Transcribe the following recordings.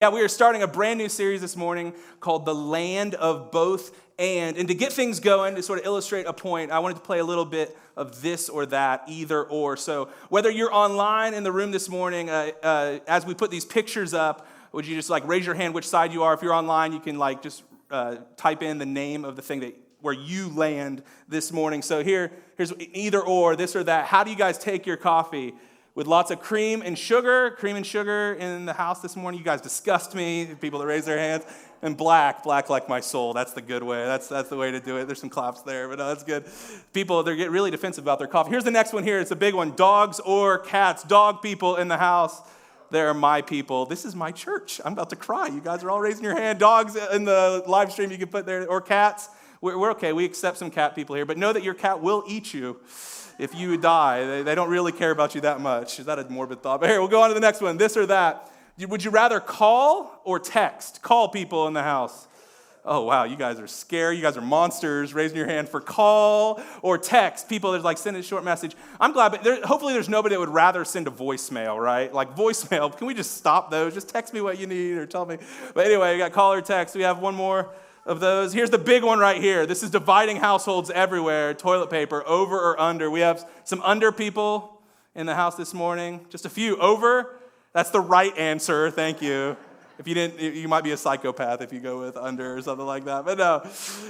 Yeah, we are starting a brand new series this morning called The Land of Both And. And to get things going, to sort of illustrate a point, I wanted to play a little bit of this or that, either or. So whether you're online in the room this morning, as we put these pictures up, would you just raise your hand which side you are? If you're online, you can just type in the name of the thing where you land this morning. So here's either or, this or that. How do you guys take your coffee? With lots of cream and sugar in the house this morning. You guys disgust me, people that raise their hands. And black like my soul. That's the good way. That's the way to do it. There's some claps there, but no, that's good. People, they get really defensive about their coffee. Here's the next one here. It's a big one. Dogs or cats. Dog people in the house. They're my people. This is my church. I'm about to cry. You guys are all raising your hand. Dogs in the live stream you can put there. Or cats. We're okay. We accept some cat people here. But know that your cat will eat you. If you die, they don't really care about you that much. Is that a morbid thought? But here, we'll go on to the next one. This or that. Would you rather call or text? Call people in the house. Oh, wow, you guys are scary. You guys are monsters. Raising your hand for call or text. People that send a short message. I'm glad, but hopefully there's nobody that would rather send a voicemail, right? Voicemail. Can we just stop those? Just text me what you need or tell me. But anyway, we got call or text. We have one more of those. Here's the big one right here. This is dividing households everywhere. Toilet paper, over or under. We have some under people in the house this morning. Just a few. Over, that's the right answer. Thank you. If you didn't, you might be a psychopath if you go with under or something like that. But no.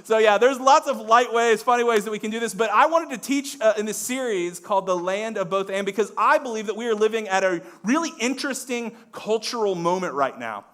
So yeah, there's lots of light ways, funny ways that we can do this. But I wanted to teach in this series called The Land of Both And because I believe that we are living at a really interesting cultural moment right now.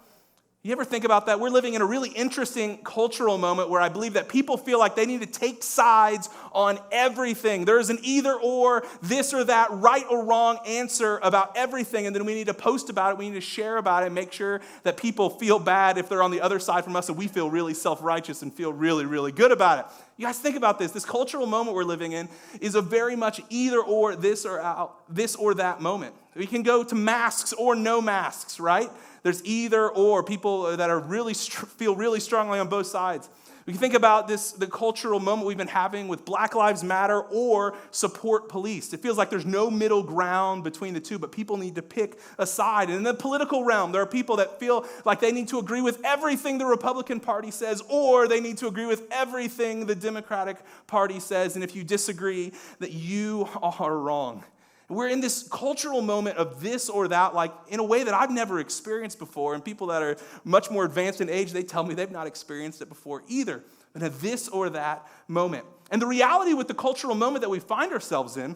You ever think about that? We're living in a really interesting cultural moment where I believe that people feel like they need to take sides on everything. There's an either or, this or that, right or wrong answer about everything. And then we need to post about it. We need to share about it and make sure that people feel bad if they're on the other side from us and we feel really self-righteous and feel really, really good about it. You guys think about this. This cultural moment we're living in is a very much either or, this or that moment. We can go to masks or no masks, right? There's either or, people that are really feel really strongly on both sides. We can think about the cultural moment we've been having with Black Lives Matter or support police. It feels like there's no middle ground between the two, but people need to pick a side. And in the political realm, there are people that feel like they need to agree with everything the Republican Party says, or they need to agree with everything the Democratic Party says. And if you disagree, that you are wrong. We're in this cultural moment of this or that, in a way that I've never experienced before. And people that are much more advanced in age, they tell me they've not experienced it before either. In a this or that moment. And the reality with the cultural moment that we find ourselves in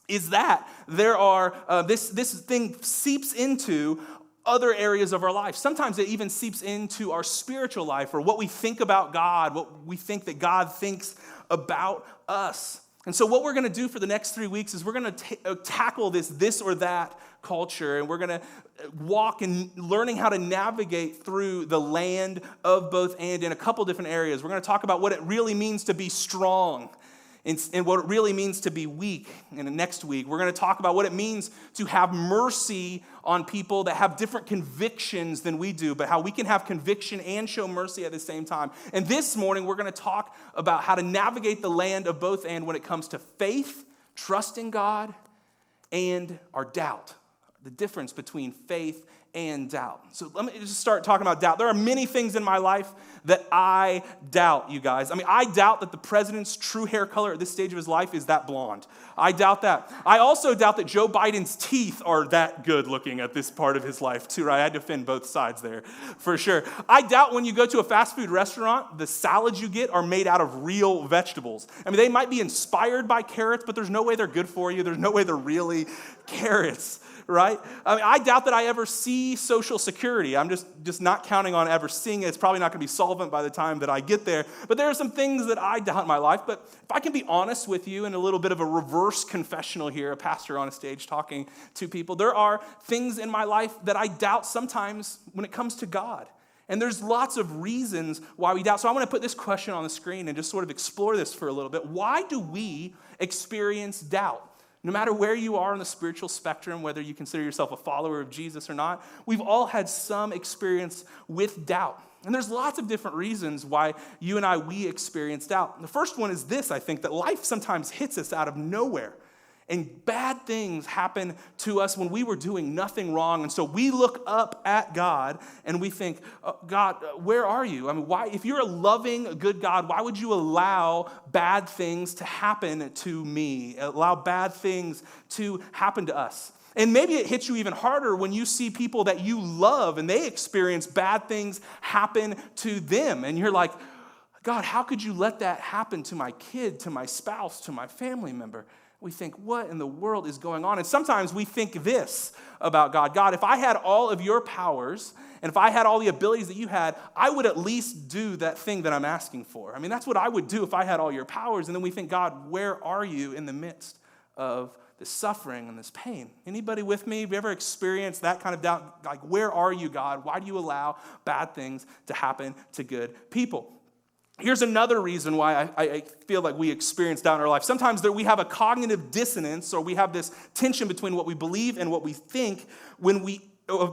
is that there are, this thing seeps into other areas of our life. Sometimes it even seeps into our spiritual life or what we think about God, what we think that God thinks about us. And so what we're going to do for the next 3 weeks is we're going to tackle this or that culture, and we're going to walk in learning how to navigate through the land of both and in a couple different areas. We're going to talk about what it really means to be strong and what it really means to be weak. And next week, we're going to talk about what it means to have mercy on people that have different convictions than we do, but how we can have conviction and show mercy at the same time. And this morning, we're going to talk about how to navigate the land of both and when it comes to faith, trusting God, and our doubt. The difference between faith and doubt. So let me just start talking about doubt. There are many things in my life that I doubt, you guys. I doubt that the president's true hair color at this stage of his life is that blonde. I doubt that. I also doubt that Joe Biden's teeth are that good looking at this part of his life too, right? I had to defend both sides there for sure. I doubt when you go to a fast food restaurant, the salads you get are made out of real vegetables. They might be inspired by carrots, but there's no way they're good for you. There's no way they're really carrots. Right? I doubt that I ever see Social Security. I'm just not counting on ever seeing it. It's probably not going to be solvent by the time that I get there. But there are some things that I doubt in my life. But if I can be honest with you in a little bit of a reverse confessional here, a pastor on a stage talking to people, there are things in my life that I doubt sometimes when it comes to God. And there's lots of reasons why we doubt. So I want to put this question on the screen and just sort of explore this for a little bit. Why do we experience doubt? No matter where you are on the spiritual spectrum, whether you consider yourself a follower of Jesus or not, we've all had some experience with doubt. And there's lots of different reasons why you and we experience doubt. The first one is this, I think, that life sometimes hits us out of nowhere. And bad things happen to us when we were doing nothing wrong. And so we look up at God and we think, oh, God, where are you? I mean, why? If you're a loving, good God, why would you allow bad things to happen to me? Allow bad things to happen to us? And maybe it hits you even harder when you see people that you love and they experience bad things happen to them. And you're like, God, how could you let that happen to my kid, to my spouse, to my family member? We think, what in the world is going on? And sometimes we think this about God. God, if I had all of your powers and if I had all the abilities that you had, I would at least do that thing that I'm asking for. I mean, that's what I would do if I had all your powers. And then we think, God, where are you in the midst of this suffering and this pain? Anybody with me? Have you ever experienced that kind of doubt? Like, where are you, God? Why do you allow bad things to happen to good people? Here's another reason why I feel like we experience doubt in our life. Sometimes we have a cognitive dissonance, or we have this tension between what we believe and what we think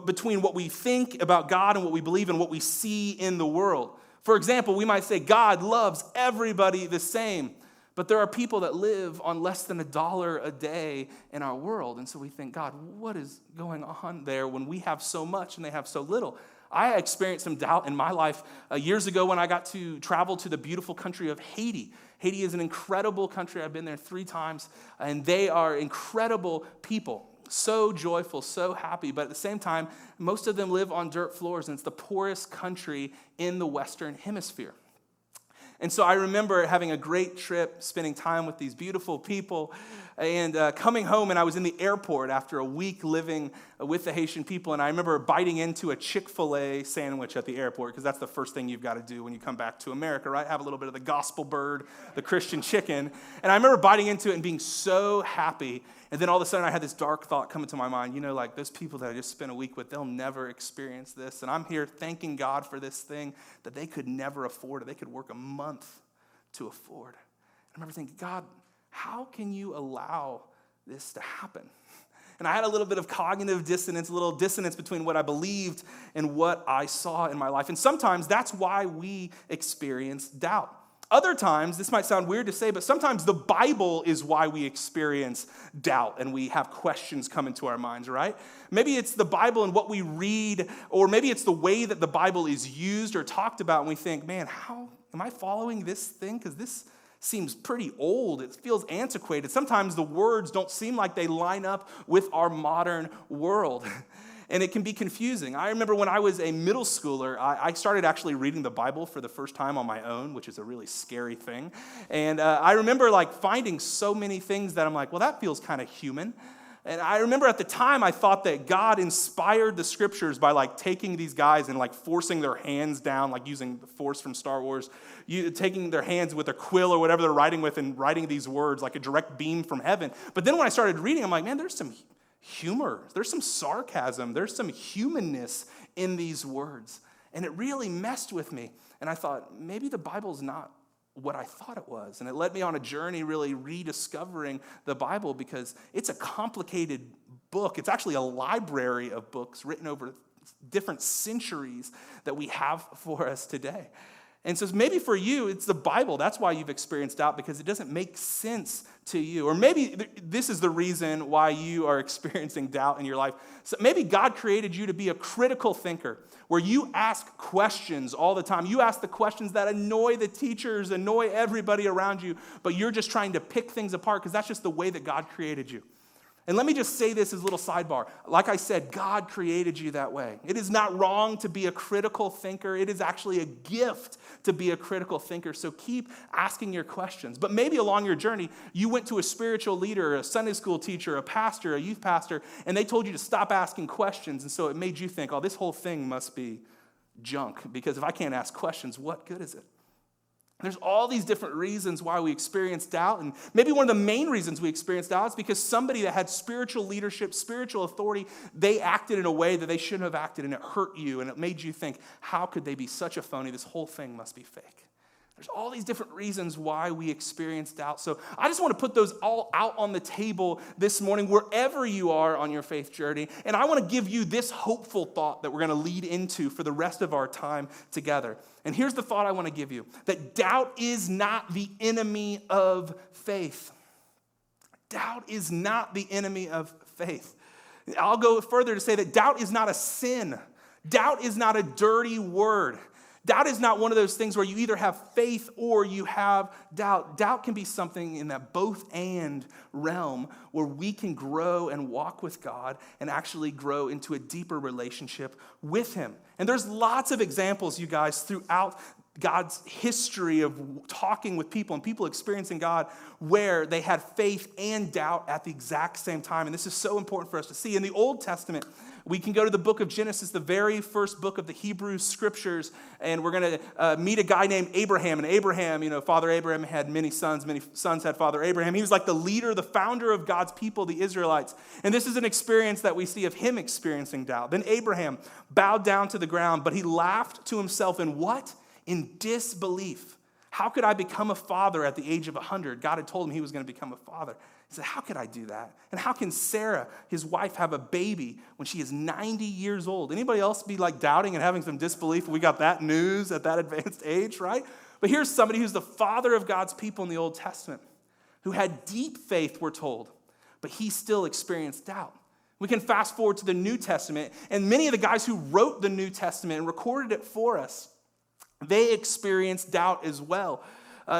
between what we think about God and what we believe and what we see in the world. For example, we might say God loves everybody the same, but there are people that live on less than $1 a day in our world. And so we think, God, what is going on there when we have so much and they have so little? I experienced some doubt in my life years ago when I got to travel to the beautiful country of Haiti. Haiti is an incredible country. I've been there 3 times, and they are incredible people. So joyful, so happy, but at the same time, most of them live on dirt floors, and it's the poorest country in the Western Hemisphere. And so I remember having a great trip, spending time with these beautiful people, and coming home, and I was in the airport after a week living with the Haitian people, and I remember biting into a Chick-fil-A sandwich at the airport, because that's the first thing you've got to do when you come back to America, right? Have a little bit of the gospel bird, the Christian chicken. And I remember biting into it and being so happy. And then all of a sudden I had this dark thought come into my mind, like those people that I just spent a week with, they'll never experience this. And I'm here thanking God for this thing that they could never afford, or they could work a month to afford. I remember thinking, God, how can you allow this to happen? And I had a little bit of cognitive dissonance, a little dissonance between what I believed and what I saw in my life. And sometimes that's why we experience doubt. Other times, this might sound weird to say, but sometimes the Bible is why we experience doubt and we have questions come into our minds, right? Maybe it's the Bible and what we read, or maybe it's the way that the Bible is used or talked about, and we think, man, how am I following this thing? Because this seems pretty old. It feels antiquated. Sometimes the words don't seem like they line up with our modern world. And it can be confusing. I remember when I was a middle schooler, I started actually reading the Bible for the first time on my own, which is a really scary thing. And I remember finding so many things that I'm like, well, that feels kind of human. And I remember at the time I thought that God inspired the scriptures by taking these guys and forcing their hands down, using the Force from Star Wars, taking their hands with a quill or whatever they're writing with and writing these words like a direct beam from heaven. But then when I started reading, I'm like, man, there's some humor, there's some sarcasm, there's some humanness in these words. And it really messed with me. And I thought, maybe the Bible's not what I thought it was. And it led me on a journey really rediscovering the Bible, because it's a complicated book. It's actually a library of books written over different centuries that we have for us today. And so maybe for you, it's the Bible. That's why you've experienced doubt, because it doesn't make sense to you. Or maybe this is the reason why you are experiencing doubt in your life. So maybe God created you to be a critical thinker, where you ask questions all the time. You ask the questions that annoy the teachers, annoy everybody around you, but you're just trying to pick things apart because that's just the way that God created you. And let me just say this as a little sidebar. Like I said, God created you that way. It is not wrong to be a critical thinker. It is actually a gift to be a critical thinker. So keep asking your questions. But maybe along your journey, you went to a spiritual leader, a Sunday school teacher, a pastor, a youth pastor, and they told you to stop asking questions. And so it made you think, oh, this whole thing must be junk, because if I can't ask questions, what good is it? There's all these different reasons why we experience doubt. And maybe one of the main reasons we experience doubt is because somebody that had spiritual leadership, spiritual authority, they acted in a way that they shouldn't have acted, and it hurt you, and it made you think, how could they be such a phony? This whole thing must be fake. There's all these different reasons why we experience doubt. So I just want to put those all out on the table this morning, wherever you are on your faith journey. And I want to give you this hopeful thought that we're going to lead into for the rest of our time together. And here's the thought I want to give you, that doubt is not the enemy of faith. doubt is not the enemy of faith. I'll go further to say that doubt is not a sin. Doubt is not a dirty word. Doubt is not one of those things where you either have faith or you have doubt. Doubt can be something in that both and realm where we can grow and walk with God and actually grow into a deeper relationship with him. And there's lots of examples, you guys, throughout God's history of talking with people and people experiencing God where they had faith and doubt at the exact same time. And this is so important for us to see. In the Old Testament, we can go to the book of Genesis, the very first book of the Hebrew Scriptures, and we're going to meet a guy named Abraham. And Abraham, Father Abraham had many sons had Father Abraham. He was like the leader, the founder of God's people, the Israelites. And this is an experience that we see of him experiencing doubt. Then Abraham bowed down to the ground, but he laughed to himself in what? In disbelief. How could I become a father at the age of 100? God had told him he was going to become a father. He said, how could I do that? And how can Sarah, his wife, have a baby when she is 90 years old? Anybody else be like doubting and having some disbelief? We got that news at that advanced age, right? But here's somebody who's the father of God's people in the Old Testament, who had deep faith, we're told, but he still experienced doubt. We can fast forward to the New Testament, and many of the guys who wrote the New Testament and recorded it for us, they experienced doubt as well.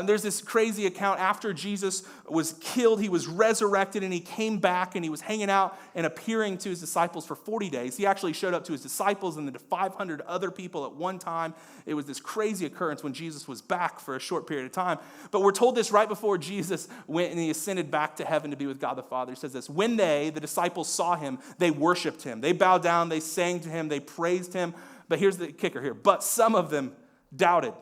There's this crazy account after Jesus was killed, he was resurrected, and he came back, and he was hanging out and appearing to his disciples for 40 days. He actually showed up to his disciples and then to 500 other people at one time. It was this crazy occurrence when Jesus was back for a short period of time. But we're told this right before Jesus went and he ascended back to heaven to be with God the Father. He says this, when the disciples saw him, they worshiped him. They bowed down, they sang to him, they praised him. But here's the kicker here. But some of them doubted.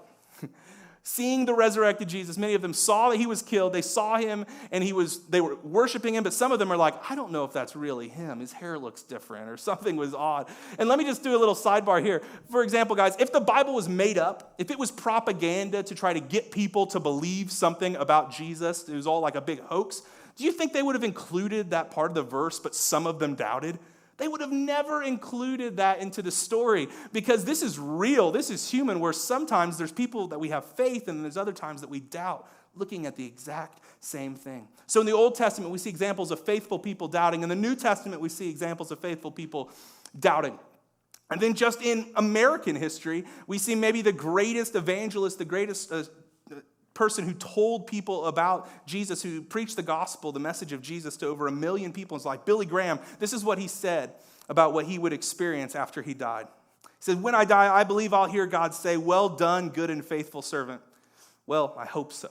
Seeing the resurrected Jesus, many of them saw that he was killed. They saw him and they were worshiping him, but some of them are like, I don't know if that's really him. His hair looks different or something was odd. And let me just do a little sidebar here. For example, guys, if the Bible was made up, if it was propaganda to try to get people to believe something about Jesus, it was all like a big hoax, do you think they would have included that part of the verse, but some of them doubted? They would have never included that into the story because this is real, this is human, where sometimes there's people that we have faith and there's other times that we doubt, looking at the exact same thing. So in the Old Testament, we see examples of faithful people doubting. In the New Testament, we see examples of faithful people doubting. And then just in American history, we see maybe the greatest evangelist, the greatest person who told people about Jesus, who preached the gospel, the message of Jesus to over 1 million people. It's like Billy Graham. This is what he said about what he would experience after he died. He said, when I die, I believe I'll hear God say, well done, good and faithful servant. Well, I hope so.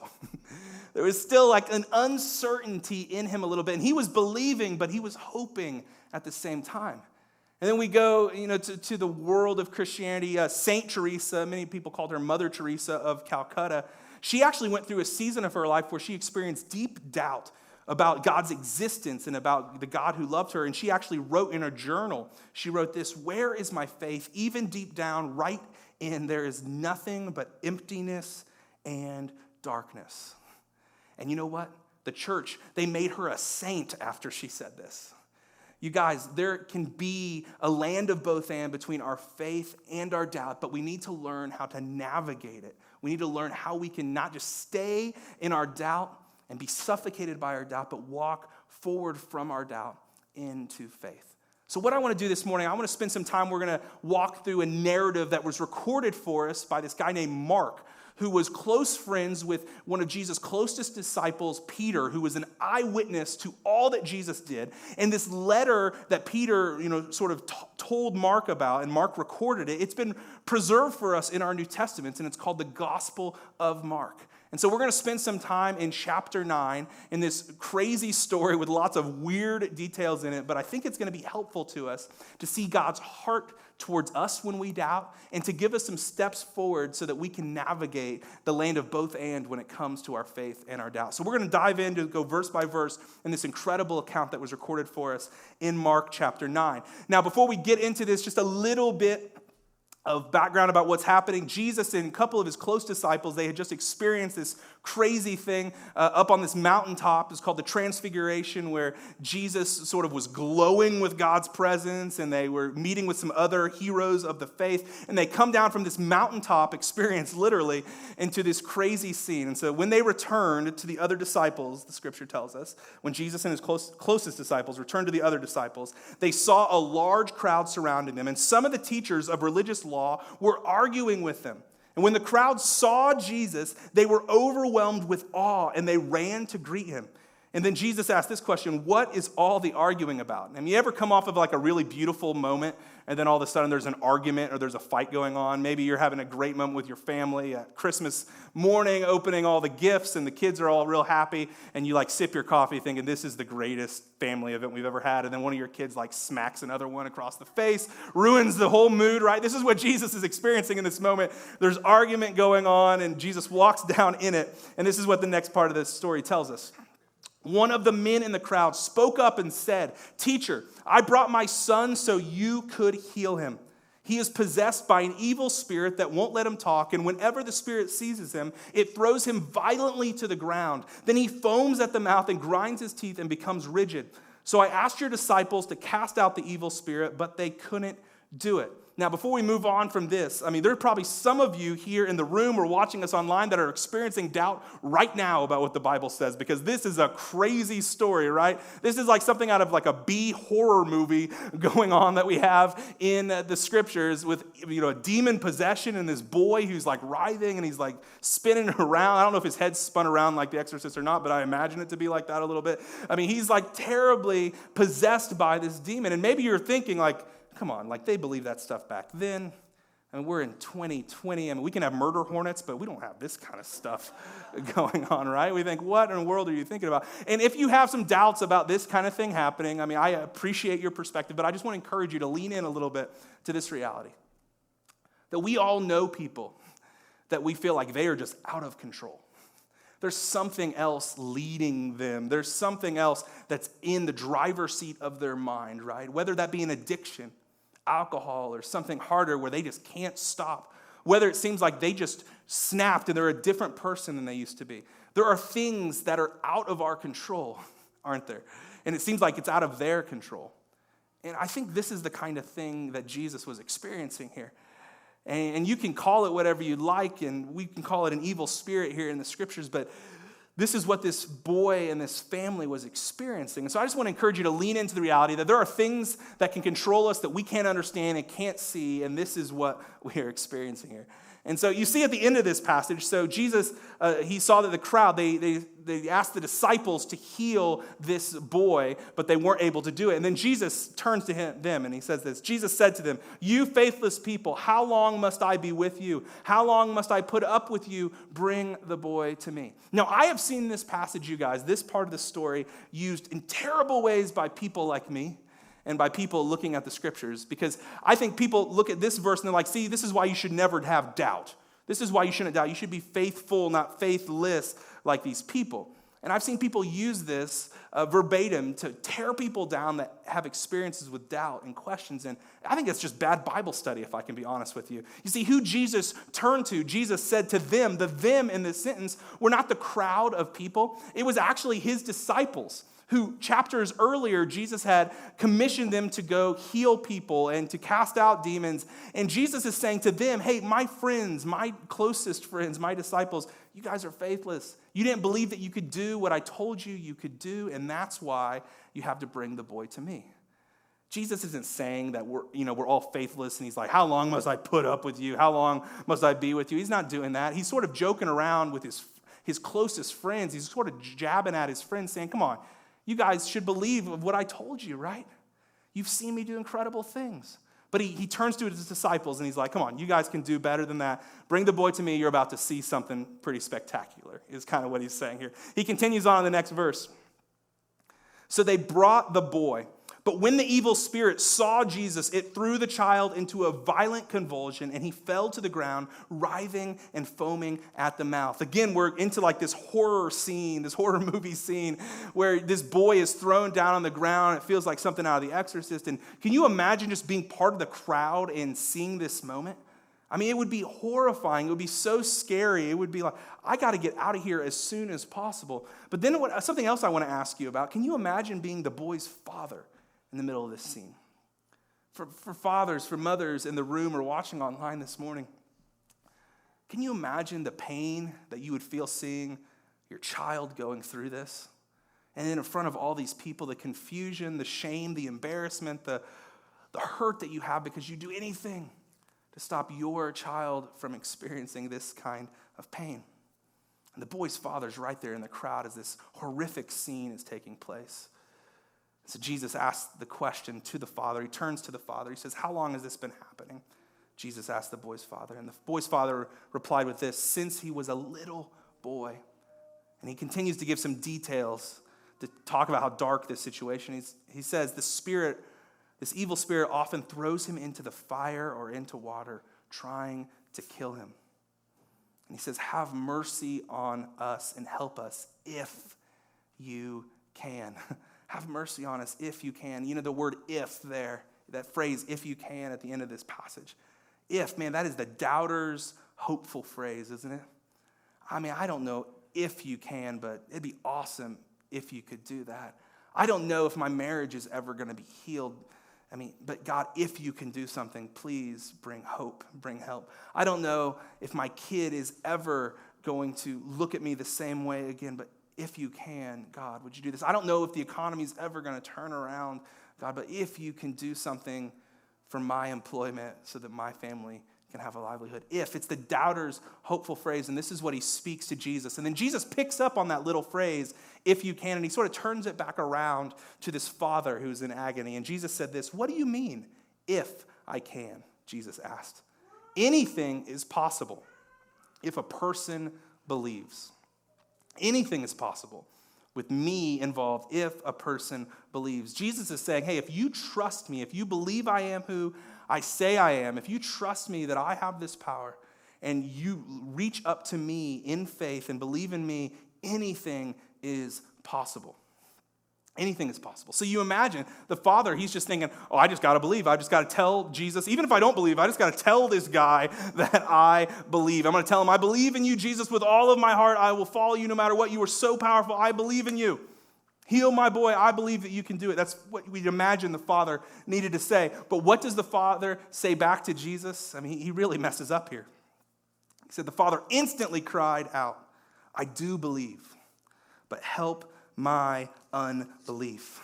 There was still like an uncertainty in him a little bit. And he was believing, but he was hoping at the same time. And then we go, to the world of Christianity. Saint Teresa, many people called her Mother Teresa of Calcutta. She actually went through a season of her life where she experienced deep doubt about God's existence and about the God who loved her. And she actually wrote in her journal, she wrote this, where is my faith? Even deep down, right in, there is nothing but emptiness and darkness. And you know what? The church, they made her a saint after she said this. You guys, there can be a land of both and between our faith and our doubt, but we need to learn how to navigate it. We need to learn how we can not just stay in our doubt and be suffocated by our doubt, but walk forward from our doubt into faith. So what I want to do this morning, I want to spend some time, we're going to walk through a narrative that was recorded for us by this guy named Mark, who was close friends with one of Jesus' closest disciples, Peter, who was an eyewitness to all that Jesus did. And this letter that Peter, sort of told Mark about, and Mark recorded it, it's been preserved for us in our New Testaments, and it's called the Gospel of Mark. And so we're going to spend some time in chapter 9 in this crazy story with lots of weird details in it, but I think it's going to be helpful to us to see God's heart towards us when we doubt and to give us some steps forward so that we can navigate the land of both and when it comes to our faith and our doubt. So we're going to dive in to go verse by verse in this incredible account that was recorded for us in Mark chapter 9. Now, before we get into this, just a little bit of background about what's happening. Jesus and a couple of his close disciples, they had just experienced this crazy thing up on this mountaintop. It's called the Transfiguration, where Jesus sort of was glowing with God's presence, and they were meeting with some other heroes of the faith, and they come down from this mountaintop experience, literally, into this crazy scene. And so when they returned to the other disciples, the scripture tells us, when Jesus and his closest disciples returned to the other disciples, they saw a large crowd surrounding them, and some of the teachers of religious law were arguing with them. And when the crowd saw Jesus, they were overwhelmed with awe, and they ran to greet him. And then Jesus asked this question: what is all the arguing about? And you ever come off of like a really beautiful moment, and then all of a sudden there's an argument or there's a fight going on? Maybe you're having a great moment with your family at Christmas morning, opening all the gifts, and the kids are all real happy, and you like sip your coffee thinking this is the greatest family event we've ever had, and then one of your kids like smacks another one across the face, ruins the whole mood, right? This is what Jesus is experiencing in this moment. There's argument going on, and Jesus walks down in it, and this is what the next part of this story tells us. One of the men in the crowd spoke up and said, "Teacher, I brought my son so you could heal him. He is possessed by an evil spirit that won't let him talk, and whenever the spirit seizes him, it throws him violently to the ground. Then he foams at the mouth and grinds his teeth and becomes rigid. So I asked your disciples to cast out the evil spirit, but they couldn't do it." Now, before we move on from this, there are probably some of you here in the room or watching us online that are experiencing doubt right now about what the Bible says, because this is a crazy story, right? This is like something out of like a B horror movie going on that we have in the scriptures with, a demon possession and this boy who's like writhing and he's like spinning around. I don't know if his head's spun around like The Exorcist or not, but I imagine it to be like that a little bit. He's like terribly possessed by this demon. And maybe you're thinking like, come on, like they believe that stuff back then. We're in 2020. We can have murder hornets, but we don't have this kind of stuff going on, right? We think, what in the world are you thinking about? And if you have some doubts about this kind of thing happening, I appreciate your perspective, but I just want to encourage you to lean in a little bit to this reality. That we all know people that we feel like they are just out of control. There's something else leading them. There's something else that's in the driver's seat of their mind, right? Whether that be an addiction, alcohol, or something harder where they just can't stop. Whether it seems like they just snapped and they're a different person than they used to be. There are things that are out of our control, aren't there? And it seems like it's out of their control. And I think this is the kind of thing that Jesus was experiencing here. And you can call it whatever you like, and we can call it an evil spirit here in the scriptures, but this is what this boy and this family was experiencing. And so I just want to encourage you to lean into the reality that there are things that can control us that we can't understand and can't see, and this is what we are experiencing here. And so you see at the end of this passage, so Jesus, he saw that the crowd, they asked the disciples to heal this boy, but they weren't able to do it. And then Jesus turns to them and he says this: Jesus said to them, "You faithless people, how long must I be with you? How long must I put up with you? Bring the boy to me." Now, I have seen this passage, you guys, this part of the story, used in terrible ways by people like me. And by people looking at the scriptures, because I think people look at this verse and they're like, see, this is why you should never have doubt. This is why you shouldn't doubt. You should be faithful, not faithless, like these people. And I've seen people use this verbatim to tear people down that have experiences with doubt and questions. And I think it's just bad Bible study, if I can be honest with you. You see, who Jesus turned to, Jesus said to them, the them in this sentence were not the crowd of people. It was actually his disciples, who chapters earlier, Jesus had commissioned them to go heal people and to cast out demons. And Jesus is saying to them, hey, my friends, my closest friends, my disciples, you guys are faithless. You didn't believe that you could do what I told you you could do, and that's why you have to bring the boy to me. Jesus isn't saying that we're all faithless, and he's like, how long must I put up with you? How long must I be with you? He's not doing that. He's sort of joking around with his closest friends. He's sort of jabbing at his friends, saying, come on, you guys should believe of what I told you, right? You've seen me do incredible things. But he turns to his disciples and he's like, come on, you guys can do better than that. Bring the boy to me. You're about to see something pretty spectacular, is kind of what he's saying here. He continues on in the next verse. So they brought the boy. But when the evil spirit saw Jesus, it threw the child into a violent convulsion, and he fell to the ground, writhing and foaming at the mouth. Again, we're into like this horror scene, this horror movie scene, where this boy is thrown down on the ground. It feels like something out of The Exorcist. And can you imagine just being part of the crowd and seeing this moment? I mean, it would be horrifying. It would be so scary. It would be like, I got to get out of here as soon as possible. But then something else I want to ask you about. Can you imagine being the boy's father in the middle of this scene? For fathers, for mothers in the room or watching online this morning, can you imagine the pain that you would feel seeing your child going through this? And then in front of all these people, the confusion, the shame, the embarrassment, the hurt that you have because you do anything to stop your child from experiencing this kind of pain. And the boy's father's right there in the crowd as this horrific scene is taking place. So Jesus asks the question to the father. He turns to the father. He says, how long has this been happening? Jesus asked the boy's father. And the boy's father replied with this, since he was a little boy. And he continues to give some details to talk about how dark this situation is. He says, this evil spirit often throws him into the fire or into water, trying to kill him. And he says, have mercy on us and help us if you can. Have mercy on us if you can. You know the word if there, that phrase, if you can, at the end of this passage. If, man, that is the doubter's hopeful phrase, isn't it? I mean, I don't know if you can, but it'd be awesome if you could do that. I don't know if my marriage is ever going to be healed. I mean, but God, if you can do something, please bring hope, bring help. I don't know if my kid is ever going to look at me the same way again, but if you can, God, would you do this? I don't know if the economy is ever going to turn around, God, but if you can do something for my employment so that my family can have a livelihood. If, it's the doubter's hopeful phrase, and this is what he speaks to Jesus. And then Jesus picks up on that little phrase, if you can, and he sort of turns it back around to this father who's in agony. And Jesus said this, what do you mean, if I can? Jesus asked. Anything is possible if a person believes. Anything is possible with me involved if a person believes. Jesus is saying, hey, if you trust me, if you believe I am who I say I am, if you trust me that I have this power and you reach up to me in faith and believe in me, anything is possible. Anything is possible. So you imagine the father, he's just thinking, oh, I just got to believe. I just got to tell Jesus, even if I don't believe, I just got to tell this guy that I believe. I'm going to tell him, I believe in you, Jesus, with all of my heart. I will follow you no matter what. You are so powerful. I believe in you. Heal my boy. I believe that you can do it. That's what we'd imagine the father needed to say. But what does the father say back to Jesus? I mean, he really messes up here. He said, the father instantly cried out, I do believe, but help my unbelief.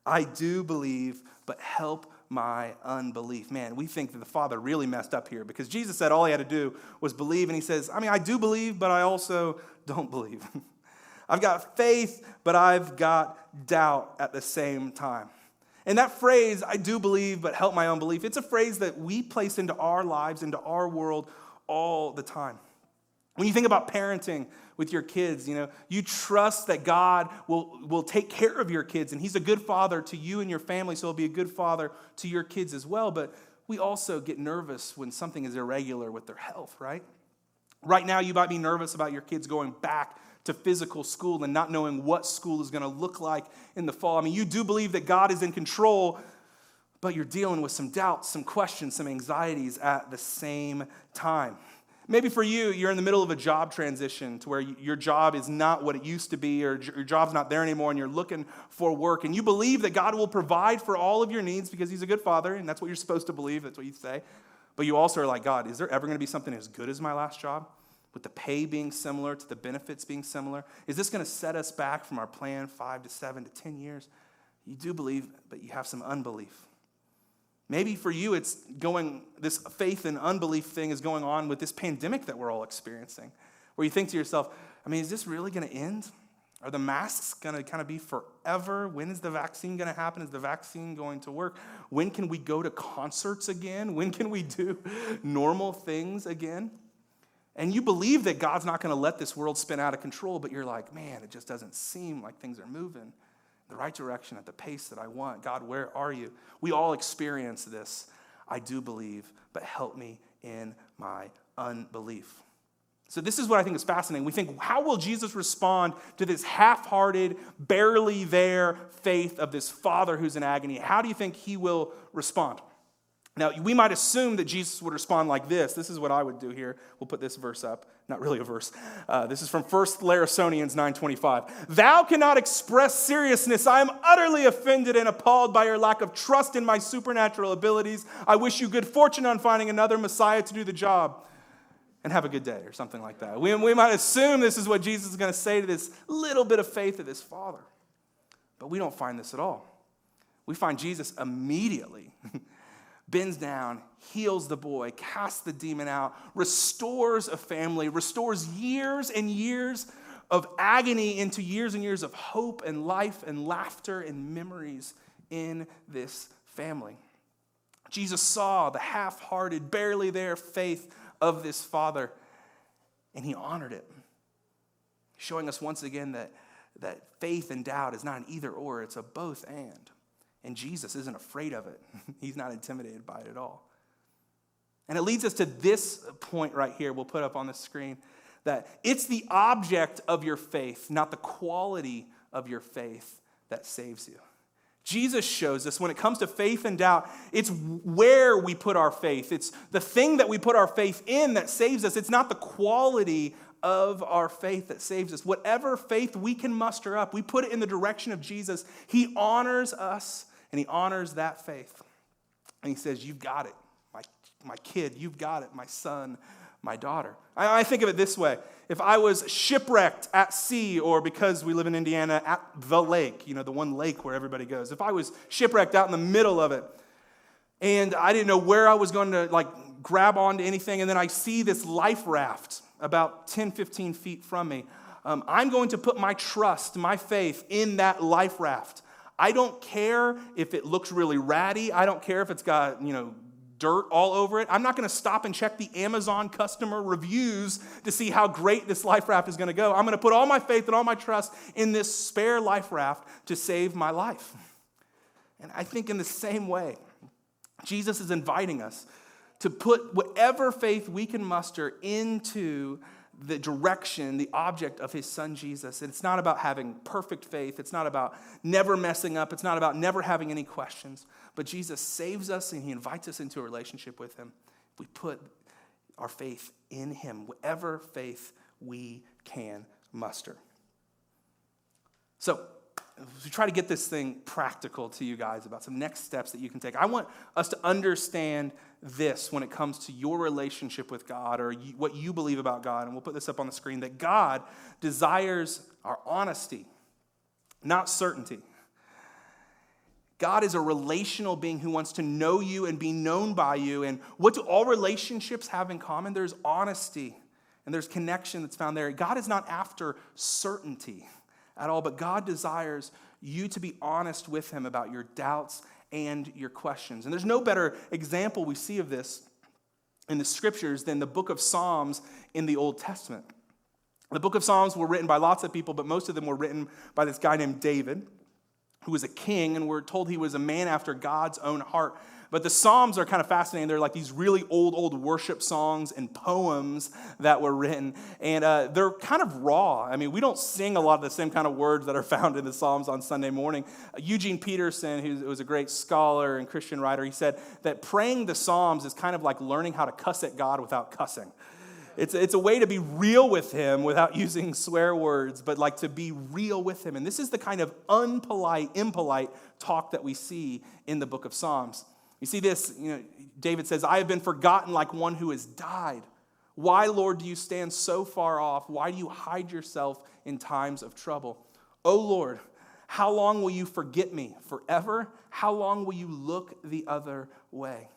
I do believe, but help my unbelief. Man, we think that the father really messed up here because Jesus said all he had to do was believe. And he says, I mean, I do believe, but I also don't believe. I've got faith, but I've got doubt at the same time. And that phrase, I do believe, but help my unbelief, it's a phrase that we place into our lives, into our world all the time. When you think about parenting with your kids, you trust that God will take care of your kids, and he's a good father to you and your family, so he'll be a good father to your kids as well. But we also get nervous when something is irregular with their health, right? Right now, you might be nervous about your kids going back to physical school and not knowing what school is going to look like in the fall. I mean, you do believe that God is in control, but you're dealing with some doubts, some questions, some anxieties at the same time. Maybe for you, you're in the middle of a job transition to where your job is not what it used to be, or your job's not there anymore, and you're looking for work, and you believe that God will provide for all of your needs because he's a good father, and that's what you're supposed to believe, that's what you say. But you also are like, God, is there ever going to be something as good as my last job? With the pay being similar, to the benefits being similar? Is this going to set us back from our plan 5 to 7 to 10 years? You do believe, but you have some unbelief. Maybe for you, it's this faith and unbelief thing is going on with this pandemic that we're all experiencing, where you think to yourself, I mean, is this really going to end? Are the masks going to kind of be forever? When is the vaccine going to happen? Is the vaccine going to work? When can we go to concerts again? When can we do normal things again? And you believe that God's not going to let this world spin out of control, but you're like, man, it just doesn't seem like things are moving in the right direction at the pace that I want. God, where are you? We all experience this. I do believe, but help me in my unbelief. So this is what I think is fascinating. We think, how will Jesus respond to this half-hearted, barely there faith of this father who's in agony? How do you think he will respond? Now, we might assume that Jesus would respond like this. This is what I would do here. We'll put this verse up. Not really a verse. This is from 1 Larrisonians 9:25. Thou cannot express seriousness. I am utterly offended and appalled by your lack of trust in my supernatural abilities. I wish you good fortune on finding another Messiah to do the job. And have a good day, or something like that. We might assume this is what Jesus is going to say to this little bit of faith of this father. But we don't find this at all. We find Jesus immediately bends down, heals the boy, casts the demon out, restores a family, restores years and years of agony into years and years of hope and life and laughter and memories in this family. Jesus saw the half-hearted, barely there faith of this father, and he honored it, showing us once again that faith and doubt is not an either or, it's a both and. And Jesus isn't afraid of it. He's not intimidated by it at all. And it leads us to this point right here, we'll put up on the screen, that it's the object of your faith, not the quality of your faith, that saves you. Jesus shows us when it comes to faith and doubt, it's where we put our faith. It's the thing that we put our faith in that saves us. It's not the quality of our faith that saves us. Whatever faith we can muster up, we put it in the direction of Jesus. He honors us, and he honors that faith. And he says, you've got it, my kid, you've got it, my son, my daughter. I think of it this way. If I was shipwrecked at sea, or because we live in Indiana, at the lake, the one lake where everybody goes. If I was shipwrecked out in the middle of it, and I didn't know where I was going to grab onto anything, and then I see this life raft about 10, 15 feet from me, I'm going to put my trust, my faith in that life raft. I don't care if it looks really ratty. I don't care if it's got, dirt all over it. I'm not going to stop and check the Amazon customer reviews to see how great this life raft is going to go. I'm going to put all my faith and all my trust in this spare life raft to save my life. And I think in the same way, Jesus is inviting us to put whatever faith we can muster into the direction, the object of his son Jesus. And it's not about having perfect faith. It's not about never messing up. It's not about never having any questions. But Jesus saves us and he invites us into a relationship with him. We put our faith in him, whatever faith we can muster. So, as we try to get this thing practical to you guys about some next steps that you can take, I want us to understand this when it comes to your relationship with God, or what you believe about God. And we'll put this up on the screen, that God desires our honesty, not certainty. God is a relational being who wants to know you and be known by you. And what do all relationships have in common? There's honesty and there's connection that's found there. God is not after certainty at all, but God desires you to be honest with him about your doubts and your questions. And there's no better example we see of this in the scriptures than the book of Psalms in the Old Testament. The book of Psalms were written by lots of people, but most of them were written by this guy named David, who was a king, and we're told he was a man after God's own heart. But the Psalms are kind of fascinating. They're like these really old worship songs and poems that were written. And they're kind of raw. I mean, we don't sing a lot of the same kind of words that are found in the Psalms on Sunday morning. Eugene Peterson, who was a great scholar and Christian writer, he said that praying the Psalms is kind of like learning how to cuss at God without cussing. It's a way to be real with him without using swear words, but like to be real with him. And this is the kind of impolite talk that we see in the book of Psalms. You see this, David says, I have been forgotten like one who has died. Why, Lord, do you stand so far off? Why do you hide yourself in times of trouble? Oh, Lord, how long will you forget me? Forever? How long will you look the other way?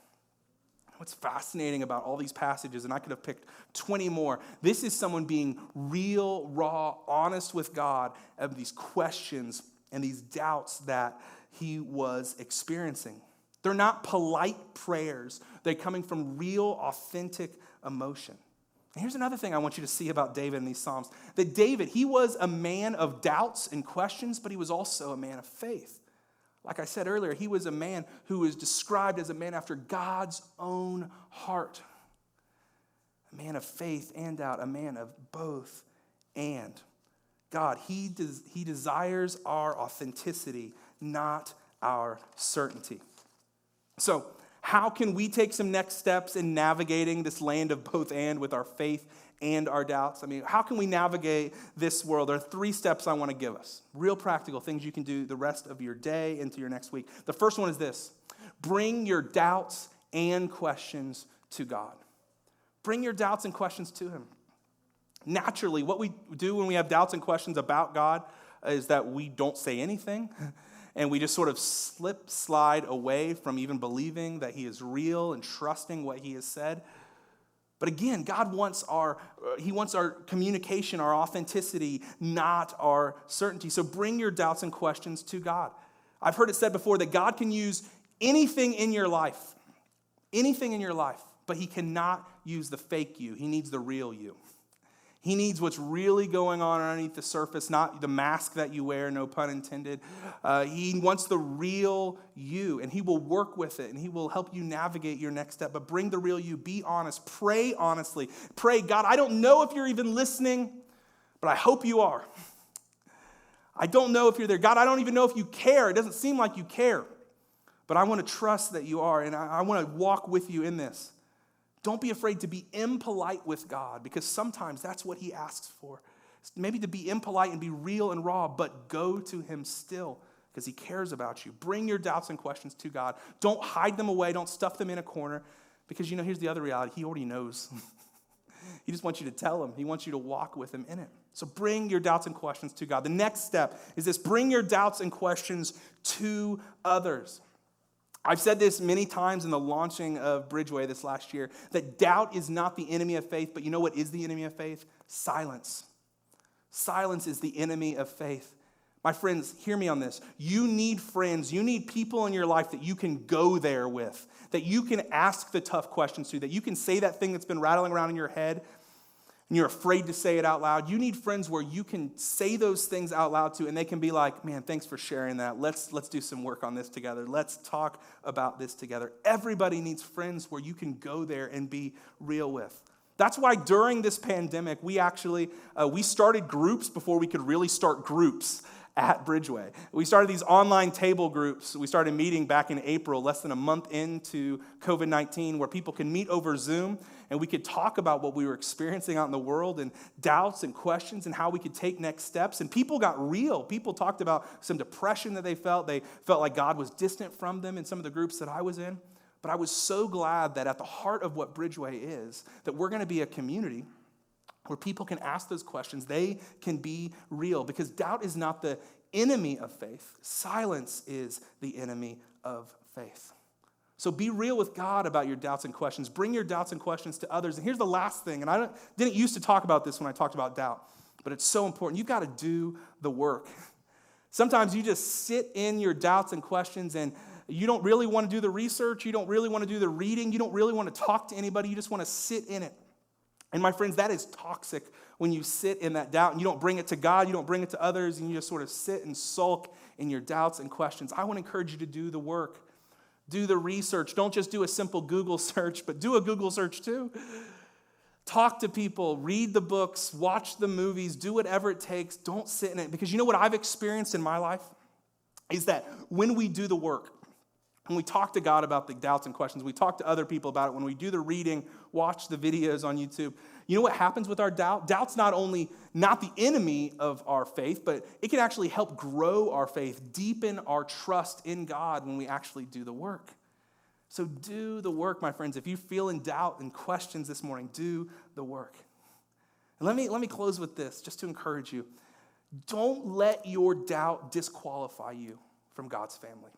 What's fascinating about all these passages, and I could have picked 20 more, this is someone being real, raw, honest with God of these questions and these doubts that he was experiencing. They're not polite prayers. They're coming from real, authentic emotion. And here's another thing I want you to see about David in these Psalms. That David, he was a man of doubts and questions, but he was also a man of faith. Like I said earlier, he was a man who was described as a man after God's own heart. A man of faith and doubt, a man of both and. God, he desires our authenticity, not our certainty. So, How can we take some next steps in navigating this land of both and with our faith and our doubts? I mean, how can we navigate this world? There are 3 steps I want to give us. Real practical things you can do the rest of your day into your next week. The first one is this: bring your doubts and questions to God. Bring your doubts and questions to him. Naturally, what we do when we have doubts and questions about God is that we don't say anything. And we just sort of slide away from even believing that he is real and trusting what he has said. But again, God wants our communication, our authenticity, not our certainty. So bring your doubts and questions to God. I've heard it said before that God can use anything in your life, but he cannot use the fake you. He needs the real you. He needs what's really going on underneath the surface, not the mask that you wear, no pun intended. He wants the real you, and he will work with it, and he will help you navigate your next step. But bring the real you. Be honest. Pray honestly. Pray, God, I don't know if you're even listening, but I hope you are. I don't know if you're there. God, I don't even know if you care. It doesn't seem like you care, but I want to trust that you are, and I want to walk with you in this. Don't be afraid to be impolite with God, because sometimes that's what he asks for. Maybe to be impolite and be real and raw, but go to him still because he cares about you. Bring your doubts and questions to God. Don't hide them away. Don't stuff them in a corner, because here's the other reality. He already knows. He just wants you to tell him. He wants you to walk with him in it. So bring your doubts and questions to God. The next step is this: bring your doubts and questions to others. I've said this many times in the launching of Bridgeway this last year, that doubt is not the enemy of faith, but you know what is the enemy of faith? Silence. Silence is the enemy of faith. My friends, hear me on this. You need friends. You need people in your life that you can go there with, that you can ask the tough questions to, that you can say that thing that's been rattling around in your head and you're afraid to say it out loud. You need friends where you can say those things out loud to, and they can be like, man, thanks for sharing that. Let's do some work on this together. Let's talk about this together. Everybody needs friends where you can go there and be real with. That's why during this pandemic, we started groups before we could really start groups at Bridgeway. We started these online table groups. We started meeting back in April, less than a month into COVID-19, where people can meet over Zoom, and we could talk about what we were experiencing out in the world and doubts and questions and how we could take next steps. And people got real. People talked about some depression that they felt. They felt like God was distant from them in some of the groups that I was in. But I was so glad that at the heart of what Bridgeway is, that we're going to be a community where people can ask those questions. They can be real, because doubt is not the enemy of faith. Silence is the enemy of faith. So be real with God about your doubts and questions. Bring your doubts and questions to others. And here's the last thing, and I didn't used to talk about this when I talked about doubt, but it's so important. You've got to do the work. Sometimes you just sit in your doubts and questions, and you don't really want to do the research. You don't really want to do the reading. You don't really want to talk to anybody. You just want to sit in it. And my friends, that is toxic when you sit in that doubt and you don't bring it to God, you don't bring it to others, and you just sort of sit and sulk in your doubts and questions. I want to encourage you to do the work. Do the research. Don't just do a simple Google search, but do a Google search too. Talk to people, read the books, watch the movies, do whatever it takes. Don't sit in it. Because you know what I've experienced in my life is that when we do the work, when we talk to God about the doubts and questions, we talk to other people about it, when we do the reading, watch the videos on YouTube, you know what happens with our doubt? Doubt's not the enemy of our faith, but it can actually help grow our faith, deepen our trust in God when we actually do the work. So do the work, my friends. If you feel in doubt and questions this morning, do the work. And let me close with this, just to encourage you. Don't let your doubt disqualify you from God's family.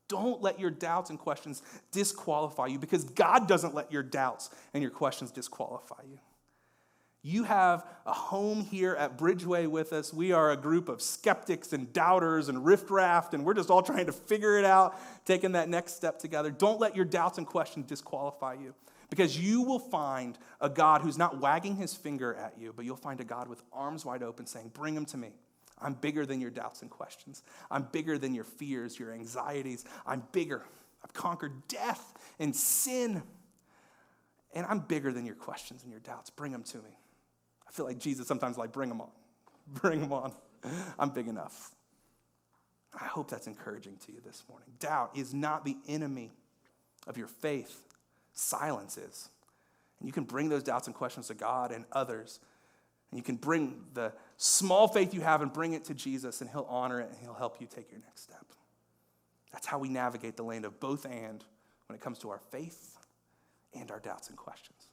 Don't let your doubts and questions disqualify you, because God doesn't let your doubts and your questions disqualify you. You have a home here at Bridgeway with us. We are a group of skeptics and doubters and riffraff, and we're just all trying to figure it out, taking that next step together. Don't let your doubts and questions disqualify you, because you will find a God who's not wagging his finger at you, but you'll find a God with arms wide open saying, bring them to me. I'm bigger than your doubts and questions. I'm bigger than your fears, your anxieties. I'm bigger. I've conquered death and sin. And I'm bigger than your questions and your doubts. Bring them to me. I feel like Jesus sometimes bring them on. Bring them on. I'm big enough. I hope that's encouraging to you this morning. Doubt is not the enemy of your faith, silence is. And you can bring those doubts and questions to God and others. And you can bring the small faith you have and bring it to Jesus, and he'll honor it and he'll help you take your next step. That's how we navigate the land of both and when it comes to our faith and our doubts and questions.